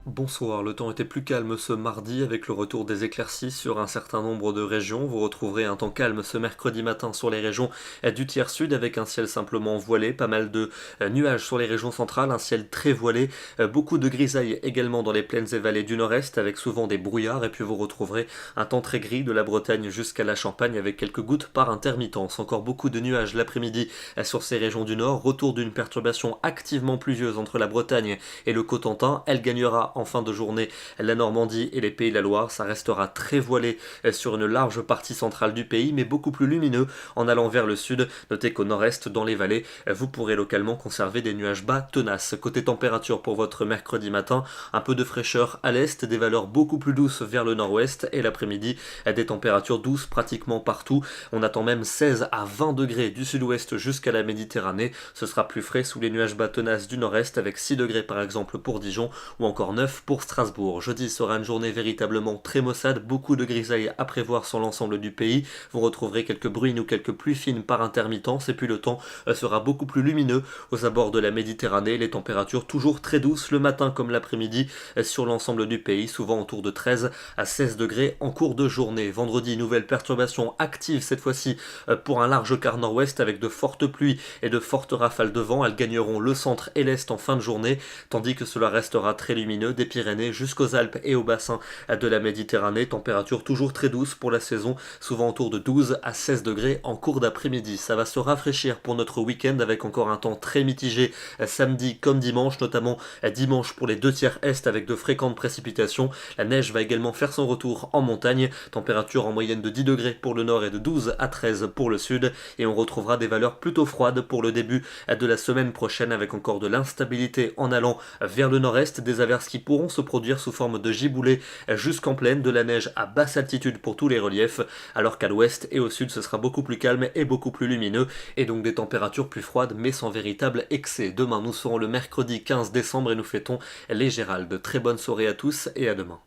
Bonsoir, le temps était plus calme ce mardi avec le retour des éclaircies sur un certain nombre de régions. Vous retrouverez un temps calme ce mercredi matin sur les régions du tiers sud avec un ciel simplement voilé, pas mal de nuages sur les régions centrales, un ciel très voilé, beaucoup de grisailles également dans les plaines et vallées du nord-est avec souvent des brouillards et puis vous retrouverez un temps très gris de la Bretagne jusqu'à la Champagne avec quelques gouttes par intermittence. Encore beaucoup de nuages l'après-midi sur ces régions du nord, retour d'une perturbation activement pluvieuse entre la Bretagne et le Cotentin. Elle gagnera en fin de journée la Normandie et les Pays de la Loire. Ça restera très voilé sur une large partie centrale du pays, mais beaucoup plus lumineux en allant vers le sud. Notez qu'au nord-est, dans les vallées, vous pourrez localement conserver des nuages bas tenaces. Côté température pour votre mercredi matin, un peu de fraîcheur à l'est, des valeurs beaucoup plus douces vers le nord-ouest et l'après-midi, des températures douces pratiquement partout. On attend même 16 à 20 degrés du sud-ouest jusqu'à la Méditerranée. Ce sera plus frais sous les nuages bas tenaces du nord-est avec 6 degrés par exemple pour Dijon ou encore 9 pour Strasbourg. Jeudi sera une journée véritablement très maussade, beaucoup de grisailles à prévoir sur l'ensemble du pays. Vous retrouverez quelques bruines ou quelques pluies fines par intermittence et puis le temps sera beaucoup plus lumineux aux abords de la Méditerranée. Les températures toujours très douces le matin comme l'après-midi sur l'ensemble du pays, souvent autour de 13 à 16 degrés en cours de journée. Vendredi, nouvelle perturbation active cette fois-ci pour un large quart nord-ouest avec de fortes pluies et de fortes rafales de vent. Elles gagneront le centre et l'est en fin de journée, tandis que cela restera très lumineux des Pyrénées jusqu'aux Alpes et au bassin de la Méditerranée. Température toujours très douce pour la saison, souvent autour de 12 à 16 degrés en cours d'après-midi. Ça va se rafraîchir pour notre week-end avec encore un temps très mitigé samedi comme dimanche, notamment dimanche pour les deux tiers est avec de fréquentes précipitations. La neige va également faire son retour en montagne. Température en moyenne de 10 degrés pour le nord et de 12 à 13 pour le sud. Et on retrouvera des valeurs plutôt froides pour le début de la semaine prochaine avec encore de l'instabilité en allant vers le nord-est, des averses qui pourront se produire sous forme de giboulées jusqu'en plaine, de la neige à basse altitude pour tous les reliefs, alors qu'à l'ouest et au sud ce sera beaucoup plus calme et beaucoup plus lumineux, et donc des températures plus froides mais sans véritable excès. Demain nous serons le mercredi 15 décembre et nous fêtons les Géraldes. Très bonne soirée à tous et à demain.